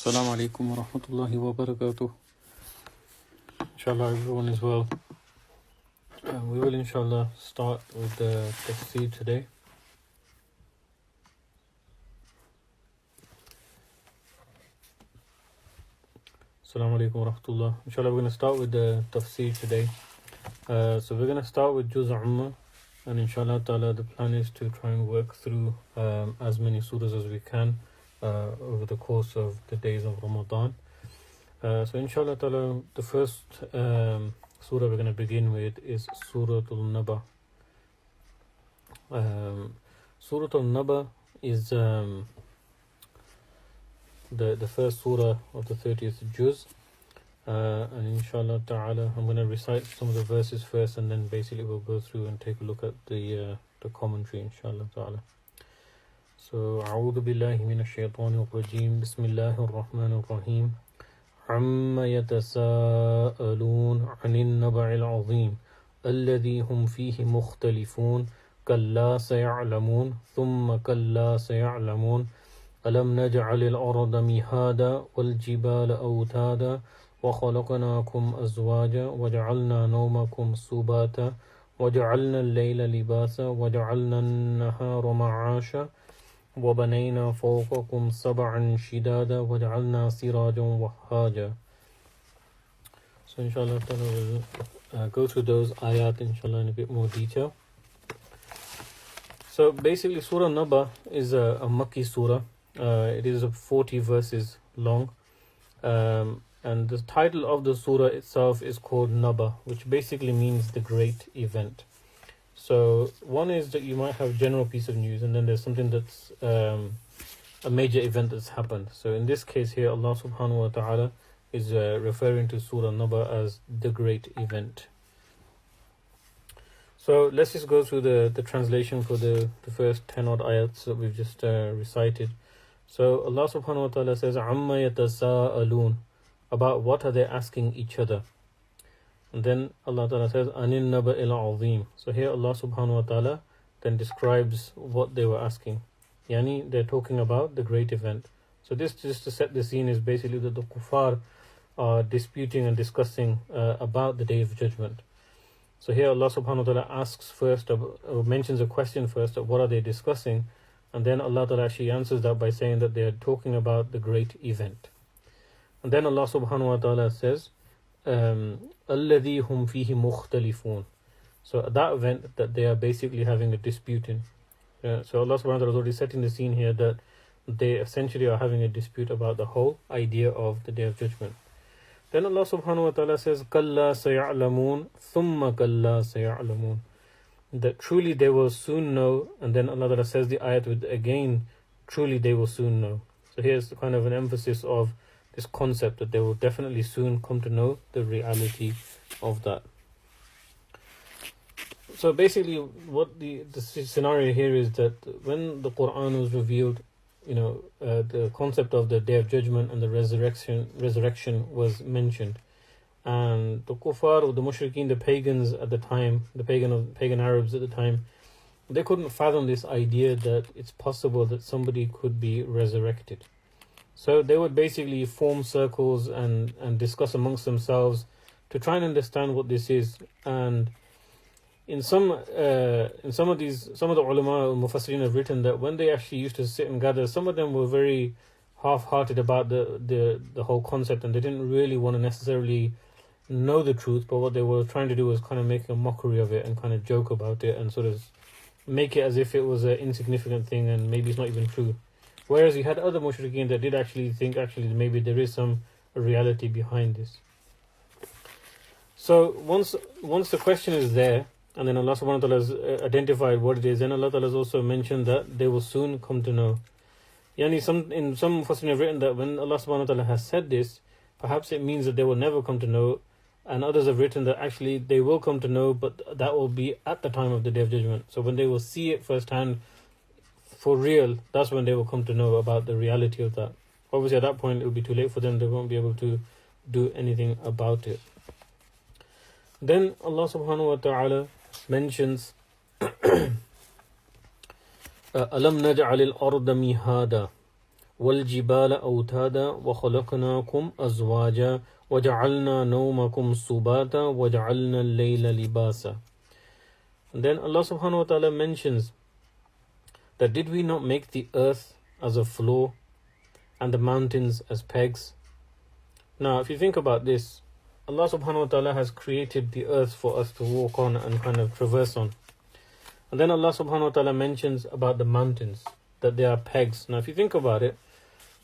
Assalamu alaikum wa rahmatullahi wa barakatuh. Inshallah, everyone is well. We will inshallah start with the tafseer today. Assalamu alaikum wa rahmatullah. Inshallah, we're going to start with the tafseer today. So we're going to start with Juz Amma, and inshallah ta'ala the plan is to try and work through as many surahs as we can over the course of the days of Ramadan. So inshallah ta'ala the first surah we're going to begin with is Surah Naba. Surah Naba is the first surah of the 30th juz, and inshallah ta'ala I'm going to recite some of the verses first, and then basically we'll go through and take a look at the commentary inshallah ta'ala. So أعوذ بالله من الشيطان الرجيم بسم الله الرحمن الرحيم عما يتساءلون عن النبع العظيم الذي هم فيه مختلفون كلا سيعلمون ثم كلا سيعلمون ألم نجعل الأرض مهادا والجبال أوتادا وخلقناكم أزواجا وجعلنا نومكم سباتا وجعلنا الليل لباسا وجعلنا النهار معاشا وبنينا فوقكم سبعا شدادا وجعلنا سراجا وهاجا. So inshallah we'll go through those ayat inshallah in a bit more detail. So basically Surah Naba is a Makki surah. It is 40 verses long, and the title of the surah itself is called Naba, which basically means the great event. So one is that you might have general piece of news, and then there's something that's a major event that's happened. So in this case here, Allah subhanahu wa ta'ala is referring to Surah Naba as the great event. So let's just go through the translation for the first 10 odd ayats that we've just recited. So Allah subhanahu wa ta'ala says, Amma yatasa'alun, about what are they asking each other? And then Allah ta'ala says, Anin naba il azim. So here Allah subhanahu wa ta'ala then describes what they were asking. Yani they're talking about the great event. So this, just to set the scene, is basically that the kuffar are disputing and discussing about the Day of Judgment. So here Allah subhanahu wa ta'ala asks first, or mentions a question first, of what are they discussing, and then Allah ta'ala actually answers that by saying that they are talking about the great event. And then Allah subhanahu wa ta'ala says, الَّذِي هُمْ فِيهِ مُخْتَلِفُونَ. So that event that they are basically having a dispute in. So Allah subhanahu wa ta'ala is already setting the scene here that they essentially are having a dispute about the whole idea of the Day of Judgment. Then Allah subhanahu wa ta'ala says, كَلَّا سَيَعْلَمُونَ ثُمَّ كَلَّا سَيَعْلَمُونَ, that truly they will soon know. And then Allah ta'ala says the ayat with again, truly they will soon know. So here's kind of an emphasis of this concept that they will definitely soon come to know the reality of that. So basically what the scenario here is that when the Quran was revealed, the concept of the Day of Judgment and the resurrection was mentioned. And the kuffar, or the mushrikeen, the pagans at the time, the pagan Arabs at the time, they couldn't fathom this idea that it's possible that somebody could be resurrected. So they would basically form circles and discuss amongst themselves to try and understand what this is. And in some of the ulama or mufassirin have written that when they actually used to sit and gather, some of them were very half-hearted about the whole concept, and they didn't really want to necessarily know the truth, but what they were trying to do was kind of make a mockery of it and kind of joke about it and sort of make it as if it was an insignificant thing and maybe it's not even true. Whereas you had other mushrikeen that did actually think maybe there is some reality behind this. So once the question is there, and then Allah subhanahu wa ta'ala has identified what it is, and Allah ta'ala has also mentioned that they will soon come to know. In some mufassirin have written that when Allah subhanahu wa ta'ala has said this, perhaps it means that they will never come to know, and others have written that actually they will come to know, but that will be at the time of the Day of Judgment. So when they will see it firsthand, for real, that's when they will come to know about the reality of that. Obviously at that point it will be too late for them, they won't be able to do anything about it. Then Allah subhanahu wa ta'ala mentions أَلَمْ نَجْعَلِ الْأَرْضَ مِهَادًا وَالْجِبَالَ أَوْتَادًا وَخَلَقْنَاكُمْ أَزْوَاجًا وَجَعَلْنَا نَوْمَكُمْ سُبَاتًا وَجَعَلْنَا اللَّيْلَ لِبَاسًا. And then Allah subhanahu wa ta'ala mentions that did we not make the earth as a floor and the mountains as pegs? Now, if you think about this, Allah subhanahu wa ta'ala has created the earth for us to walk on and kind of traverse on. And then Allah subhanahu wa ta'ala mentions about the mountains, that they are pegs. Now, if you think about it,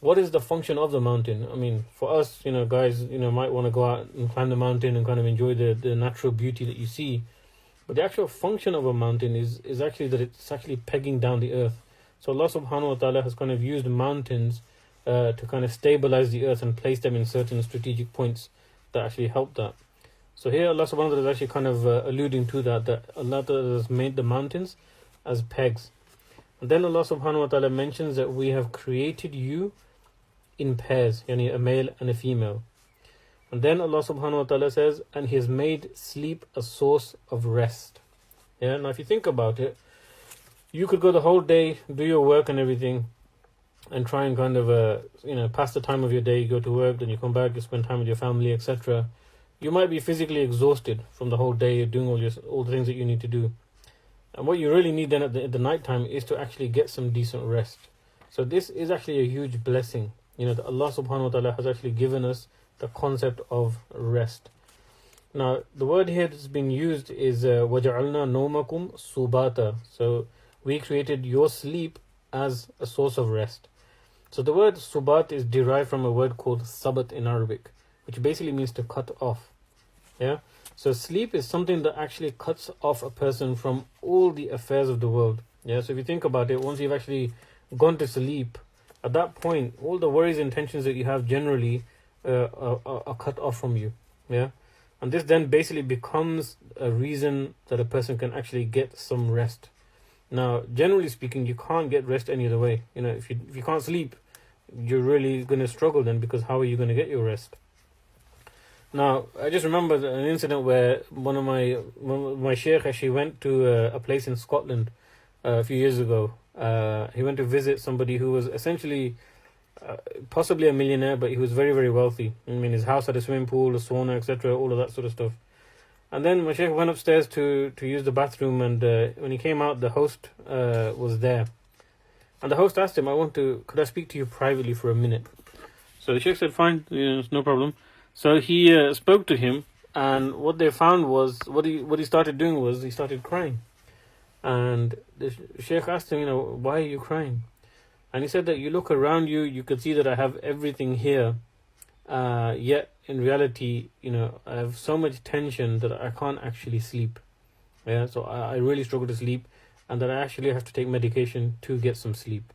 what is the function of the mountain? I mean, for us, guys, might want to go out and climb the mountain and kind of enjoy the natural beauty that you see. But the actual function of a mountain is actually that it's actually pegging down the earth. So Allah subhanahu wa ta'ala has kind of used mountains to kind of stabilize the earth and place them in certain strategic points that actually help that. So here Allah subhanahu wa ta'ala is actually kind of alluding to that Allah ta'ala has made the mountains as pegs. And then Allah subhanahu wa ta'ala mentions that we have created you in pairs, yani a male and a female. And then Allah subhanahu wa ta'ala says, and He has made sleep a source of rest. Yeah. Now if you think about it, you could go the whole day, do your work and everything, and try and kind of pass the time of your day. You go to work, then you come back, you spend time with your family, etc. You might be physically exhausted from the whole day doing all the things that you need to do. And what you really need then at the night time is to actually get some decent rest. So this is actually a huge blessing. That Allah subhanahu wa ta'ala has actually given us the concept of rest. Now, the word here that's been used is وَجَعَلْنَا نَوْمَكُمْ سُبَاتًا. So we created your sleep as a source of rest. So the word subat is derived from a word called sabat in Arabic, which basically means to cut off. Yeah. So sleep is something that actually cuts off a person from all the affairs of the world. Yeah. So if you think about it, once you've actually gone to sleep, at that point, all the worries and tensions that you have generally are cut off from you. Yeah. And this then basically becomes a reason that a person can actually get some rest. Now, generally speaking, you can't get rest any other way. If you can't sleep, you're really going to struggle then, because how are you going to get your rest? Now, I just remember an incident where one of my sheikh actually went to a place in Scotland a few years ago. He went to visit somebody who was essentially possibly a millionaire, but he was very, very wealthy. I mean, his house had a swimming pool, a sauna, etc., all of that sort of stuff. And then my sheikh went upstairs to use the bathroom, and when he came out, the host was there. And the host asked him, could I speak to you privately for a minute? So the sheikh said, fine, it's no problem. So he spoke to him, and what they found was, what he started doing was, he started crying. And the sheikh asked him, why are you crying? And he said that you look around you, you could see that I have everything here, yet in reality, I have so much tension that I can't actually sleep. Yeah, so I really struggle to sleep, and that I actually have to take medication to get some sleep.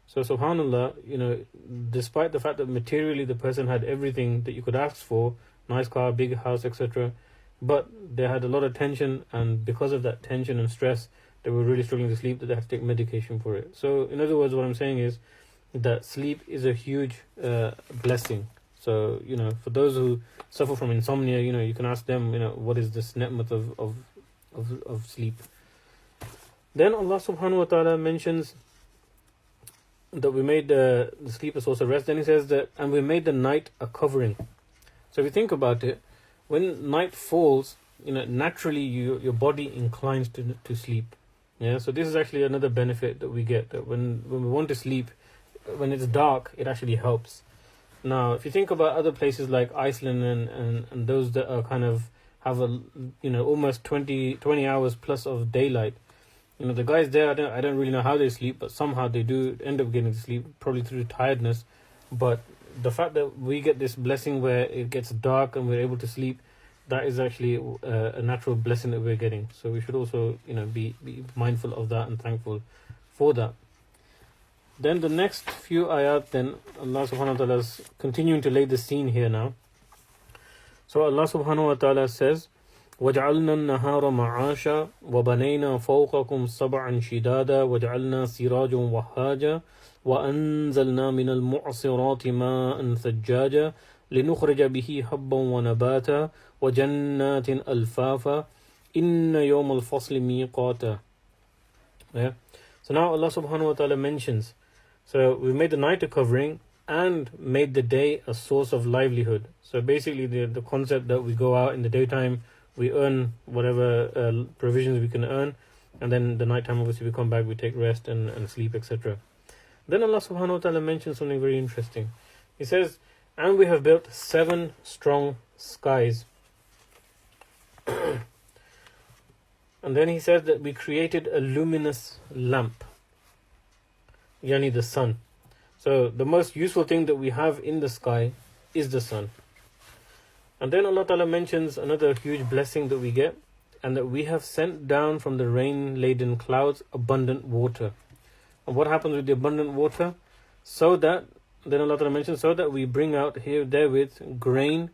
So subhanallah, despite the fact that materially the person had everything that you could ask for, nice car, big house, etc., but they had a lot of tension, and because of that tension and stress, they were really struggling to sleep, that they had to take medication for it. So in other words, what I'm saying is that sleep is a huge blessing. So, for those who suffer from insomnia, you can ask them, what is this ni'mat of sleep. Then Allah subhanahu wa ta'ala mentions that we made the sleep a source of rest. Then He says that, and we made the night a covering. So if you think about it, when night falls, naturally your body inclines to sleep. Yeah. So this is actually another benefit that we get, that when we want to sleep, when it's dark, it actually helps. Now, if you think about other places like Iceland and those that are kind of have almost 20 hours plus of daylight, the guys there, I don't really know how they sleep, but somehow they do end up getting to sleep, probably through tiredness. But the fact that we get this blessing where it gets dark and we're able to sleep, that is actually a natural blessing that we're getting. So we should also, be mindful of that and thankful for that. Then the next few ayat, then Allah subhanahu wa ta'ala is continuing to lay the scene here now. So Allah subhanahu wa ta'ala says, وَجَعَلْنَا النَّهَارَ مَعَاشًا وَبَنَيْنَا فَوْقَكُمْ سَبْعًا شِدَادًا وَجَعَلْنَا سِرَاجًا وَهَّاجًا وَأَنزَلْنَا مِنَ الْمُعْصِرَاتِ مَاءً ثَجَّاجًا لِنُخْرِجَ بِهِ حَبًّا وَنَبَاتًا وَجَنَّاتٍ أَلْفَافًا إِنَّ يَوْمَ الْفَصْلِ مِيقَاتًا. Yeah. So now Allah subhanahu wa ta'ala mentions So we made the night a covering and made the day a source of livelihood. So basically the concept that we go out in the daytime, we earn whatever provisions we can earn, and then the nighttime obviously we come back, we take rest and sleep, etc. Then Allah subhanahu wa ta'ala mentions something very interesting. He says, and we have built 7 strong skies. And then he says that we created a luminous lamp, yani the sun. So the most useful thing that we have in the sky is the sun. And then Allah Ta'ala mentions another huge blessing that we get, and that we have sent down from the rain-laden clouds abundant water. And what happens with the abundant water? So that, then Allah Ta'ala mentions, so that we bring out here therewith grain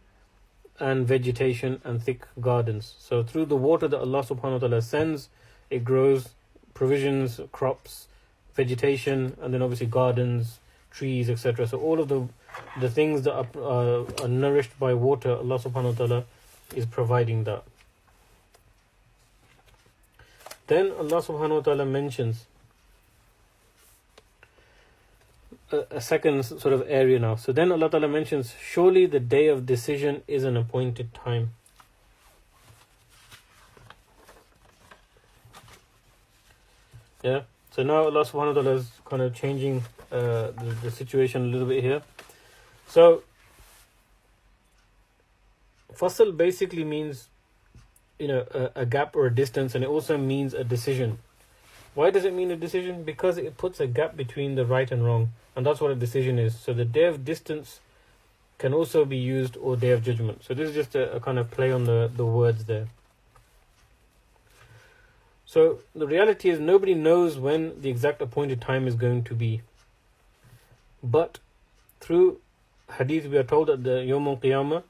and vegetation and thick gardens. So through the water that Allah Subhanahu wa Ta'ala sends, it grows provisions, crops, vegetation, and then obviously gardens, trees, etc. So all of the things that are nourished by water, Allah Subhanahu wa Ta'ala is providing that. Then Allah Subhanahu wa Ta'ala mentions a second sort of area now. So then Allah Ta'ala mentions, surely the day of decision is an appointed time. Yeah. So now Allah Subhanahu wa Ta'ala is kind of changing the situation a little bit here. So fasl basically means, a gap or a distance, and it also means a decision. Why does it mean a decision? Because it puts a gap between the right and wrong, and that's what a decision is. So the day of distance can also be used, or day of judgment. So this is just a kind of play on the words there. So the reality is nobody knows when the exact appointed time is going to be. But through hadith we are told that the Yawm al-Qiyamah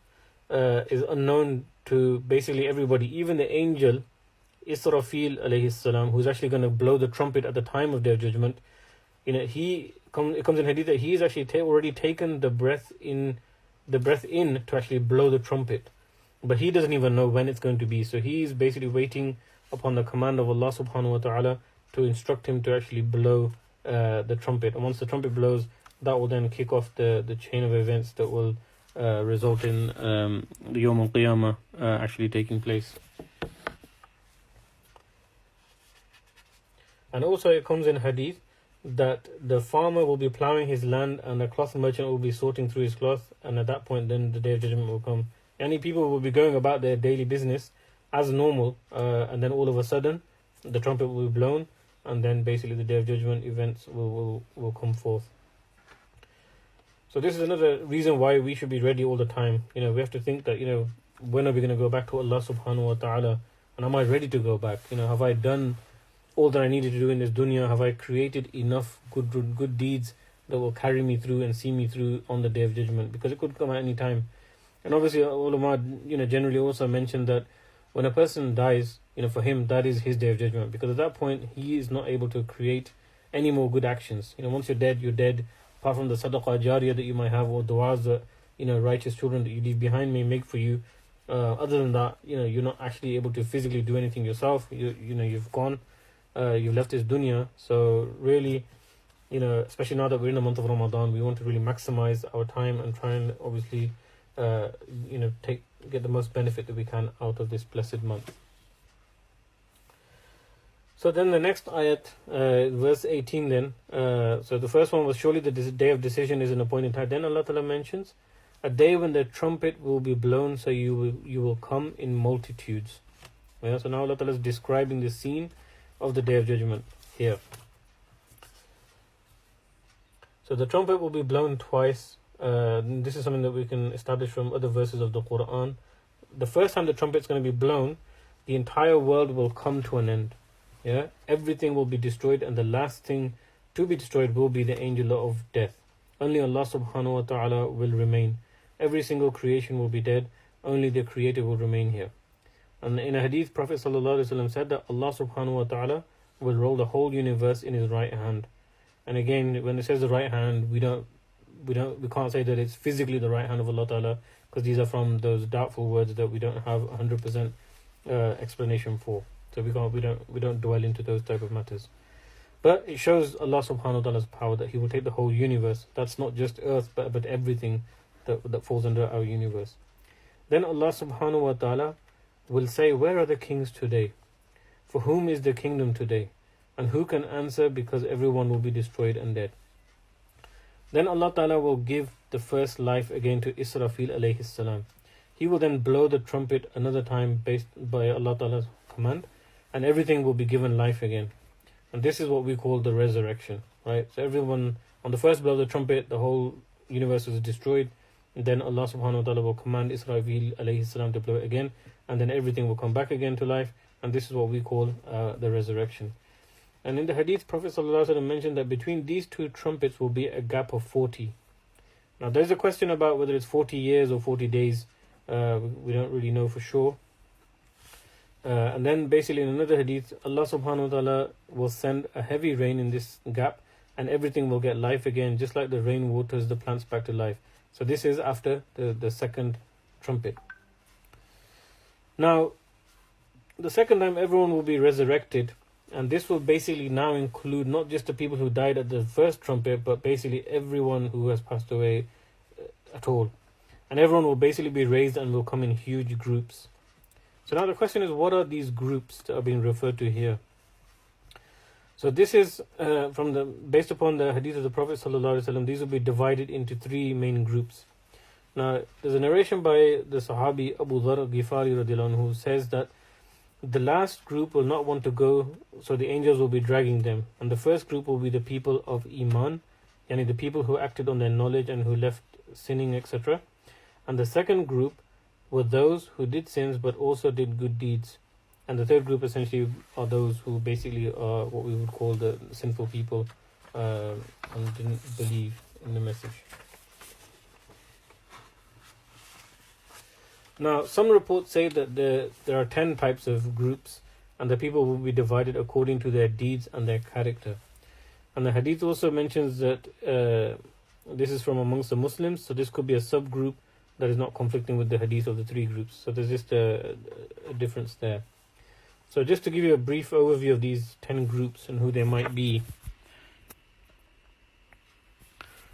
is unknown to basically everybody, even the angel Israfil alayhi salam, who's actually going to blow the trumpet at the time of their judgment. It comes in hadith that he's actually already taken the breath in to actually blow the trumpet, but he doesn't even know when it's going to be. So he's basically waiting upon the command of Allah subhanahu wa ta'ala to instruct him to actually blow the trumpet. And once the trumpet blows, that will then kick off the chain of events that will result in the Yawm al-Qiyamah actually taking place. And also it comes in hadith that the farmer will be plowing his land and the cloth merchant will be sorting through his cloth, and at that point then the day of judgment will come. Any people will be going about their daily business as normal, and then all of a sudden the trumpet will be blown, and then basically the day of judgment events will come forth. So this is another reason why we should be ready all the time. We have to think that, when are we going to go back to Allah subhanahu wa ta'ala, and am I ready to go back? Have I done all that I needed to do in this dunya? Have I created enough good deeds that will carry me through and see me through on the day of judgment? Because it could come at any time. And obviously ulama generally also mention that when a person dies, for him that is his day of judgment, because at that point he is not able to create any more good actions. Once you're dead. Apart from the sadaqah jariyah that you might have, or du'as that righteous children that you leave behind may make for you, other than that, you're not actually able to physically do anything yourself. You've gone. You've left this dunya. So really, especially now that we're in the month of Ramadan, we want to really maximize our time and try and obviously get the most benefit that we can out of this blessed month. So then the next ayat, verse 18 then. So the first one was, surely the day of decision is an appointed time. Then Allah Ta'ala mentions a day when the trumpet will be blown, so you will come in multitudes. Yeah, so now Allah Ta'ala is describing the scene of the day of judgment here. So the trumpet will be blown twice. This is something that we can establish from other verses of the Quran. The first time the trumpet is going to be blown, the entire world will come to an end. Yeah, everything will be destroyed, and the last thing to be destroyed will be the angel of death. Only Allah subhanahu wa ta'ala will remain. Every single creation will be dead. Only the Creator will remain here. And in a hadith, Prophet sallallahu alaihi wasallam said that Allah subhanahu wa ta'ala will roll the whole universe in His right hand. And again, when it says the right hand, we can't say that it's physically the right hand of Allah ta'ala, because these are from those doubtful words that we don't have 100% explanation for. So we don't dwell into those type of matters. But it shows Allah subhanahu wa ta'ala's power that He will take the whole universe. That's not just earth, but everything that falls under our universe. Then Allah subhanahu wa ta'ala will say, where are the kings today? For whom is the kingdom today? And who can answer, because everyone will be destroyed and dead. Then Allah ta'ala will give the first life again to Israfil alayhi salam. He will then blow the trumpet another time based by Allah ta'ala's command, and everything will be given life again. And this is what we call the resurrection, right? So everyone, on the first blow of the trumpet, the whole universe is destroyed. And then Allah subhanahu wa ta'ala will command Israfil alayhi salam to blow it again, and then everything will come back again to life. And this is what we call the resurrection. And in the hadith, Prophet ﷺ mentioned that between these two trumpets will be a gap of 40. Now there's a question about whether it's 40 years or 40 days. We don't really know for sure. And then basically in another hadith, Allah subhanahu wa ta'ala will send a heavy rain in this gap, and everything will get life again, just like the rain waters the plants back to life. So this is after the second trumpet. Now, the second time everyone will be resurrected, and this will basically now include not just the people who died at the first trumpet, but basically everyone who has passed away at all. And everyone will basically be raised and will come in huge groups. So now the question is, what are these groups that are being referred to here? So this is based upon the hadith of the Prophet ﷺ. These will be divided into three main groups. Now there's a narration by the Sahabi Abu Dharr Ghifari radiallahu anhu, who says that the last group will not want to go, so the angels will be dragging them. And the first group will be the people of Iman, yani the people who acted on their knowledge and who left sinning, etc. And the second group were those who did sins but also did good deeds. And the third group essentially are those who basically are what we would call the sinful people and didn't believe in the message. Now, some reports say that there are 10 types of groups, and the people will be divided according to their deeds and their character. And the hadith also mentions that this is from amongst the Muslims, so this could be a subgroup that is not conflicting with the hadith of the three groups. So there's just a difference there. So just to give you a brief overview of these 10 groups and who they might be.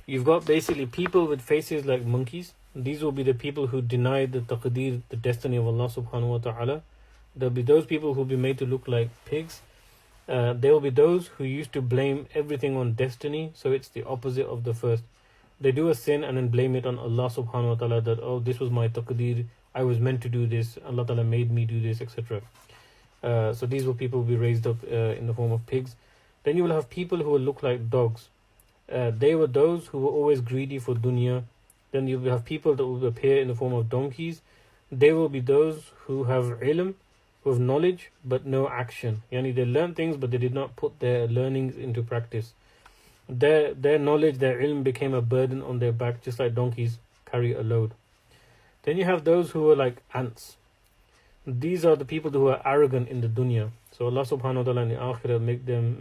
You've got basically people with faces like monkeys. These will be the people who deny the taqdeer, the destiny of Allah subhanahu wa ta'ala. There will be those people who will be made to look like pigs. There will be those who used to blame everything on destiny, so it's the opposite of the first. They do a sin and then blame it on Allah subhanahu wa ta'ala that, oh, this was my taqdeer, I was meant to do this, Allah ta'ala made me do this, etc. So these will people will be raised up in the form of pigs. Then you will have people who will look like dogs. They were those who were always greedy for dunya. Then you will have people that will appear in the form of donkeys. They will be those who have ilm, who have knowledge, but no action. Yani they learn things, but they did not put their learnings into practice. Their knowledge, their ilm became a burden on their back, just like donkeys carry a load. Then you have those who are like ants. These are the people who are arrogant in the dunya. So Allah subhanahu wa ta'ala in the akhirah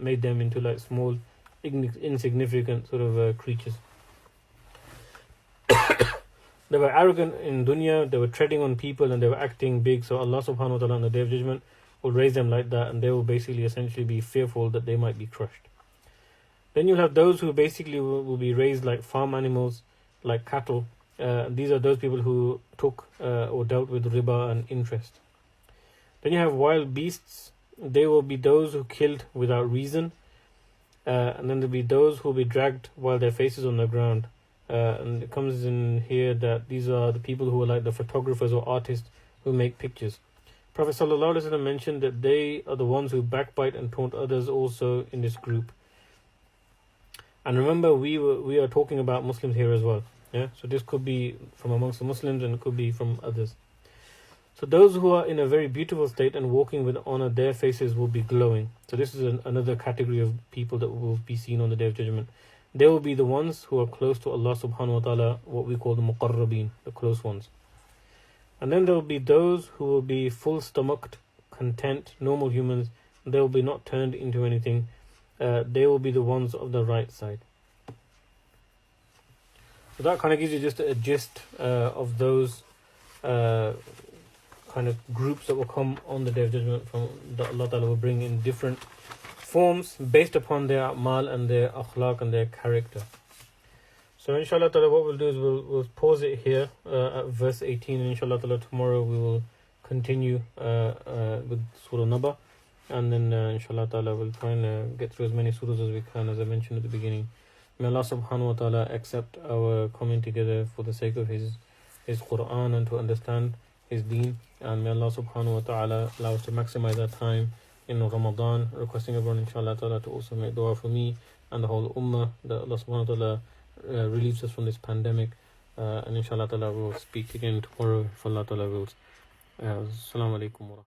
made them into like small, insignificant sort of creatures. They were arrogant in dunya, they were treading on people and they were acting big. So Allah subhanahu wa ta'ala on the day of judgment will raise them like that, and they will basically essentially be fearful that they might be crushed. Then you'll have those who basically will be raised like farm animals, like cattle. These are those people who took or dealt with riba and interest. Then you have wild beasts. They will be those who killed without reason. And then there'll be those who will be dragged while their faces on the ground. And it comes in here that these are the people who are like the photographers or artists who make pictures. Prophet ﷺ mentioned that they are the ones who backbite and taunt others also in this group. And remember, we are talking about Muslims here as well. Yeah, so this could be from amongst the Muslims and it could be from others. So those who are in a very beautiful state and walking with honor, their faces will be glowing. So this is another category of people that will be seen on the Day of Judgment. They will be the ones who are close to Allah subhanahu wa ta'ala, what we call the muqarrabeen, the close ones. And then there will be those who will be full-stomached, content, normal humans. They will be not turned into anything. They will be the ones of the right side. So that kind of gives you just a gist of those kind of groups that will come on the Day of Judgment, from that Allah Ta'ala will bring in different forms based upon their a'mal and their akhlaq and their character. So inshallah ta'ala, what we'll do is we'll pause it here at verse 18, and inshallah ta'ala tomorrow we will continue with Surah Naba, and then inshallah ta'ala we'll try and get through as many surahs as we can, as I mentioned at the beginning. May Allah subhanahu wa ta'ala accept our coming together for the sake of His Quran and to understand His deen, and may Allah subhanahu wa ta'ala allow us to maximize our time in Ramadan, requesting everyone inshallah ta'ala to also make dua for me and the whole ummah, that Allah subhanahu wa ta'ala relieves us from this pandemic, and inshallah ta'ala we'll speak again tomorrow if Allah ta'ala wills. Assalamu alaikum wa rahmatullahi.